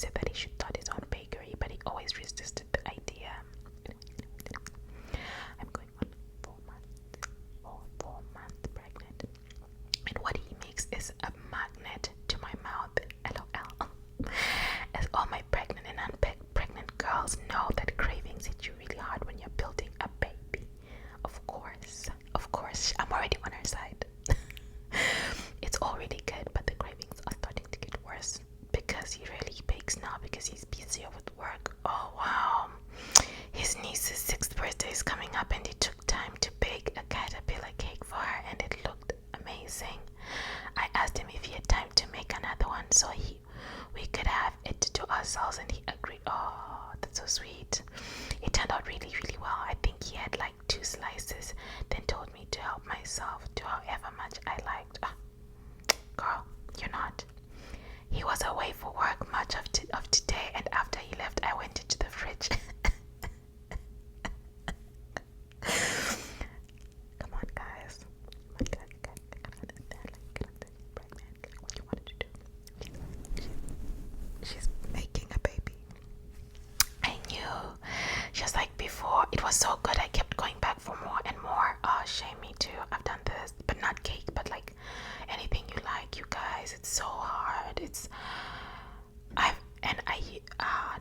said that he should start his own bakery, but he always resisted the idea. I'm going on 4 months pregnant, and what he makes is a magnet to my mouth. LOL. As all my pregnant and unpregnant girls know, that cravings hit you really hard when you're building a baby. Of course, I'm already on her side. It's all really good, but the cravings are starting to get worse because he rarely bakes now because he's busier with work. Oh wow. His niece's 6th birthday is coming up, and he took time to bake a caterpillar cake for her, and it looked amazing. I asked him if he had time to make another one so we could have it to ourselves, and he agreed. Oh, that's so sweet. It turned out really, really well. I think he had like 2 slices, then told me to help myself to however much I liked. Girl, you're not. He was away for work much of today, and after he left, I went into the fridge. Come on, guys. Oh my God, you gotta understand. Like, you gotta understand. Pregnant. Like, what you wanted to do? She's making a baby. I knew. Just like before, it was so good. I kept going back for more and more. Oh, shame, me too. I've done this, but not cake, but like anything you like, you guys. It's so hard.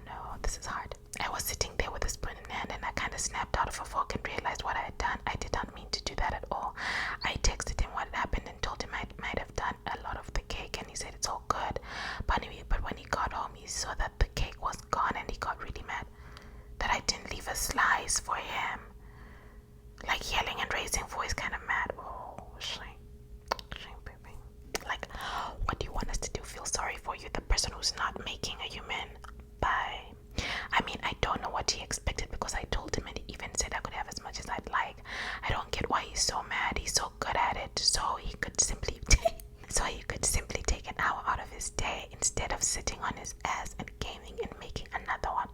No, this is hard. I was sitting there with a spoon in hand, and I kind of snapped out of a fork and realized what I had done. I did not mean to do that at all. I texted him what had happened and told him I might have done a lot of the cake, and he said it's all good. But when he got home, he saw that the cake was gone, and he got really mad that I didn't leave a slice for him. Like yelling and raising voice, kind of mad. Oh, shame, baby. Like, what do you want us to do? Feel sorry for you, the person who's not making a human? Bye. I mean, I don't know what he expected, because I told him, and he even said I could have as much as I'd like. I don't get why he's so mad. He's so good at it. So he could simply take an hour out of his day instead of sitting on his ass and gaming and making another one.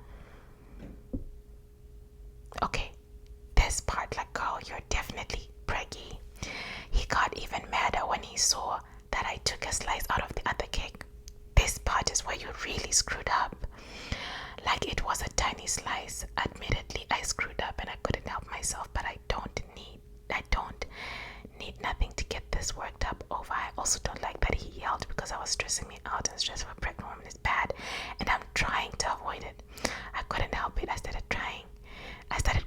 Okay, this part, like, girl, you're definitely preggy. He got even madder when he saw that I took a slice out of the other cake. This part is where you really screwed up. Like, it was a tiny slice. Admittedly, I screwed up and I couldn't help myself, but I don't need nothing to get this worked up over. I also don't like that he yelled because I was stressing me out, and stress for a pregnant woman is bad, and I'm trying to avoid it. I couldn't help it. I started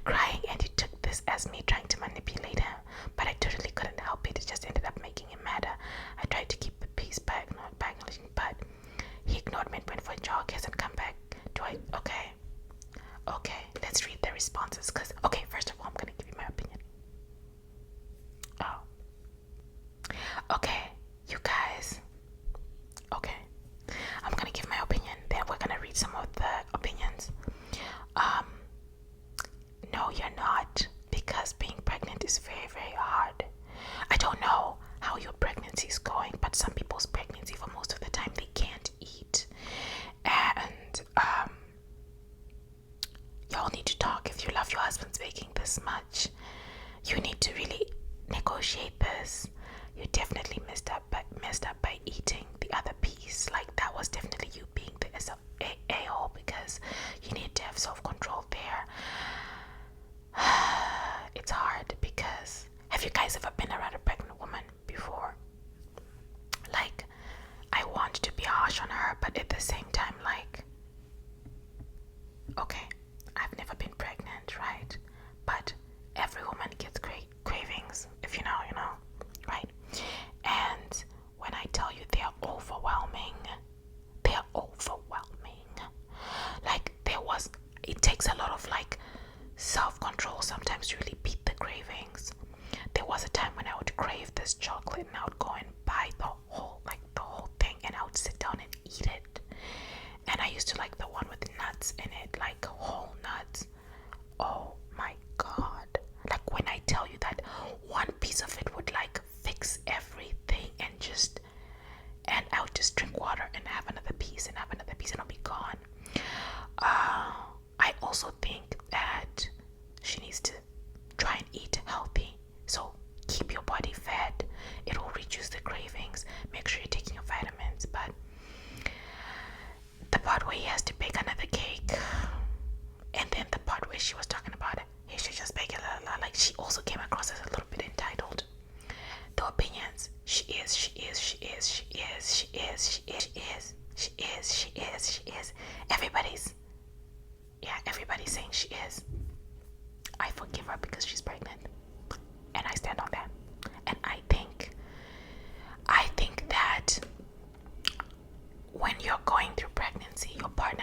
crying, and he took this as me trying to manipulate him, but I totally couldn't help it. It just ended up making him madder. I tried to keep the peace by acknowledging, but he ignored me and went for a jog. He hasn't come back. Okay, let's read the responses, because, okay, first of all, I'm gonna give you my opinion. Oh, okay, you guys. Okay, I'm gonna give my opinion, then we're gonna read some of the opinions. No, you're not, because being pregnant is very, very hard. I don't know how your pregnancy is going, but some people's pregnancy, for most of the time, they can't eat. And y'all need to talk. If you love your husband's baking this much, you need to really negotiate this. You definitely messed up by eating the other piece. Like, that was definitely you being the a-hole, because you need to have self-control there. It's hard, because have you guys ever been around a pregnant woman before? Like, I want to be harsh on her, but at the same time, like, okay, I've never been pregnant, right? But every woman gets cravings. If you know, you know, right? And when I tell you, they are overwhelming. Like, it takes a lot of, like, self-control sometimes to really beat the cravings. There was a time when I would crave this chocolate, and I would go and buy the whole thing, and I would sit down and eat it. And I used to like the one with nuts in it, like whole nuts. Oh my God. Like, when I tell you that one piece of it would, like, fix everything, and I would just drink water and have another piece and I'll be gone. I also think that she needs to try and eat healthy. So keep your body fed. It will reduce the cravings. Make sure you're taking your vitamins. But the part where he has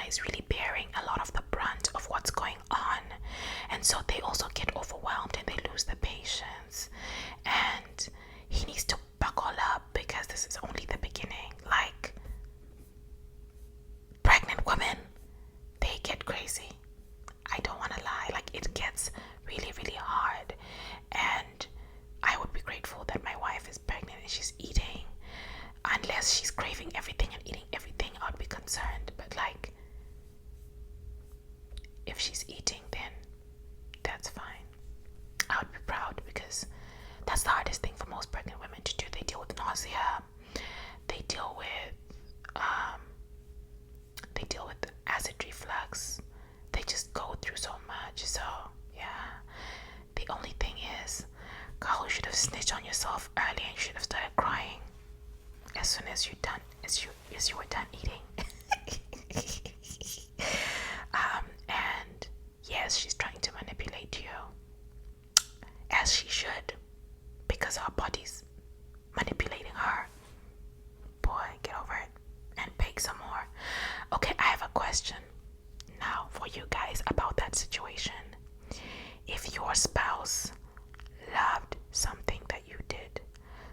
is really bearing a lot of the brunt of what's going on, and so they also get overwhelmed and they lose the patience, and he needs to buckle up because this is only the beginning. Like, pregnant women, they get crazy. I don't want to lie, like, it gets really, really hard. And I would be grateful that my wife is pregnant and she's eating. Unless she's craving everything and eating everything, I would be concerned. But like, if she's eating, then that's fine. I would be proud, because that's the hardest thing for most pregnant women to do. They deal with nausea, they deal with acid reflux, they just go through so much. So yeah, the only thing is, girl, you should have snitched on yourself early and you should have started crying as soon as you were done eating. And yes, she's trying to manipulate you, as she should, because her body's manipulating her. Boy, get over it and bake some more. Okay, I have a question now for you guys about that situation. If your spouse loved something that you did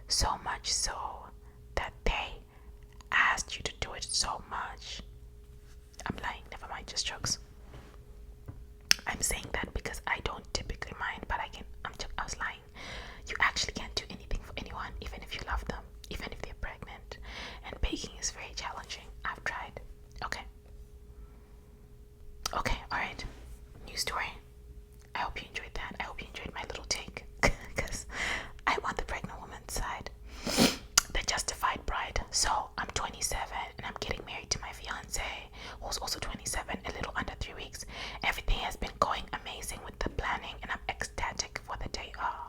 so much so that they asked you to do it so much, I'm lying, never mind, just jokes. I'm saying that because I don't typically mind, but I was lying. You actually can't do anything for anyone, even if you love them, even if they're pregnant. And baking is very challenging. I've tried. Okay, alright. New story. I hope you enjoyed that. I hope you enjoyed my little take, because I want the pregnant woman's side. The justified bride. So I'm 27 and I'm getting married to my fiance, who's also 27, a little under 3 weeks. Everything has been going amazing with the planning, and I'm ecstatic for the day. Oh,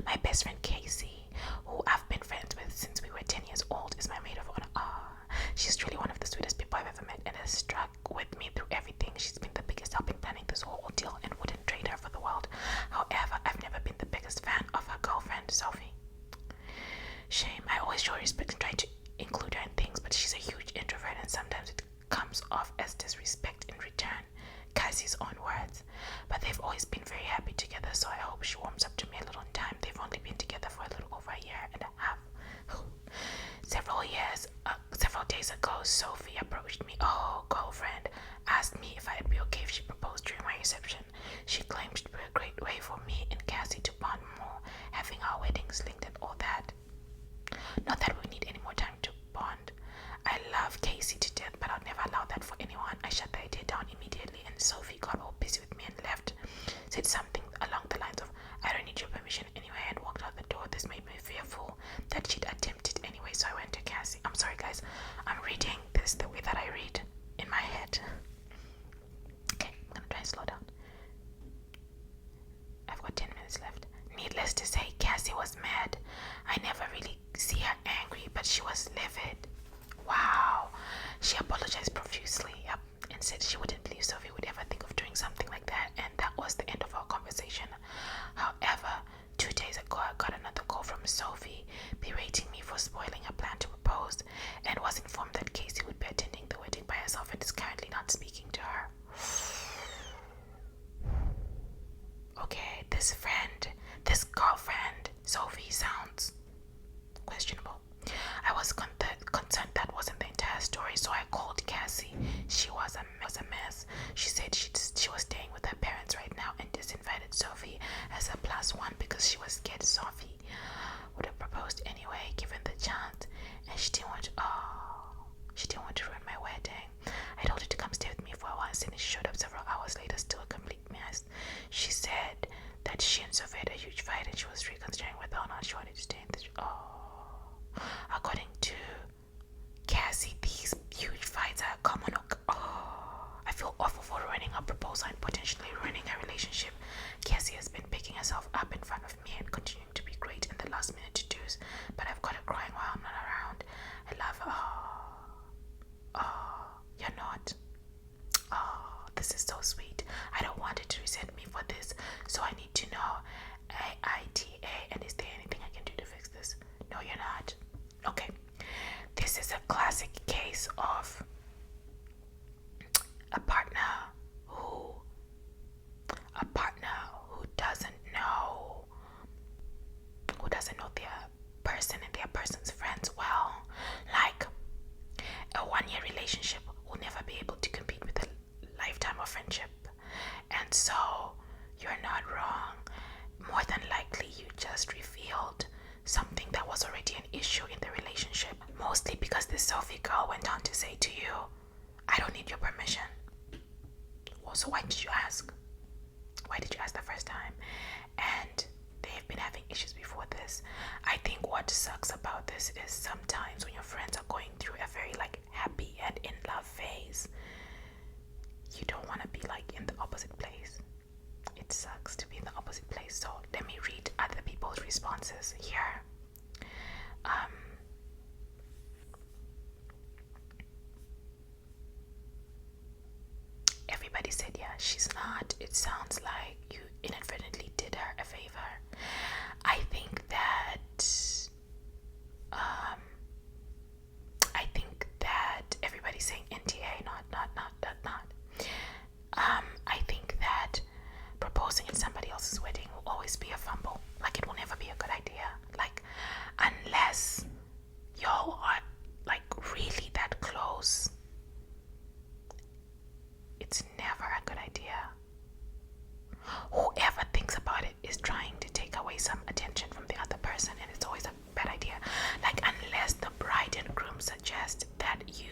my best friend Casey, who I've been friends with since we were 10 years old, is my maid of honor. She's truly one of the sweetest people I've ever met and has stuck with me through everything. She's been the biggest help in planning this whole ordeal and wouldn't trade her for the world. However, I've never been the biggest fan of her girlfriend, Sophie. Shame. I always show respect and try to include her in things, but she's a huge introvert and sometimes it comes off as disrespect in return. Cassie's own words. But they've always been very happy together, so I hope she warms up to me a little in time. They've only been together for a little over a year and a half. Several days ago, Sophie approached me. Oh, girlfriend asked me if I'd be okay if she proposed during my reception. She claimed it would be a great way for me and Cassie to bond more, having our weddings linked and all that. Not that we need any more time to bond. I love Casey to death, but I'll never allow that for anyone. I shut the idea down immediately, and Sophie got all busy with me and left. Said something along the lines of, I don't need your permission anyway, and walked out the door. This made me fearful that she'd attempt it anyway, so I went to Cassie. I'm sorry guys, I'm reading this the way that I read in my head. Okay, I'm gonna try and slow down. I've got 10 minutes left. Needless to say, Cassie was mad. I never really see her angry, but she was livid. Wow. She apologized profusely, yep, and said she wouldn't believe Sophie would ever think of doing something like that, and that was the end of our conversation. However, 2 days ago I got another call from Sophie berating me for spoiling her plan to propose, and was informed that Casey would be attending the wedding by herself and is currently not speaking to her. Okay, this girlfriend, Sophie, sounds questionable. I was concerned that wasn't the entire story, so I called Cassie. She was a mess. She said she was staying with her parents right now and disinvited Sophie as a +1 because she was scared Sophie would have proposed anyway, given the chance, and she didn't want to ruin my wedding. I told her to come stay with me for a while, and she showed up several hours later, still a complete mess. She said that she and Sophie had a huge fight and she was reconsidering whether or not she wanted to stay in this. According to Cassie, these huge fights are common. I feel awful for ruining her proposal and potentially ruining her relationship. Cassie has been picking herself up in front of me and continuing to be great in the last minute to-dos, but I've got her crying while I'm not around. I love her. You're not. This is so sweet. I don't want her to resent me for this, so I need to know Aita, and is there anything I can do to fix this? No, you're not. Okay. This is a classic case of your permission. Well, so why did you ask? Why did you ask the first time? And they've been having issues before this. I think what sucks about this is sometimes when your friends are going through a very like happy and in love phase, you don't want to be like in the opposite place. It sucks to be in the opposite place. So let me read other people's responses here. Everybody said, yeah, she's not. It sounds like you inadvertently did her a favor. I think that everybody's saying NTA, not. I think that proposing at somebody else's wedding will always be a fumble. Like, it will never be a good idea. Like, unless y'all are like really that close, it's never a good idea. Whoever thinks about it is trying to take away some attention from the other person, and it's always a bad idea. Like, unless the bride and groom suggest that you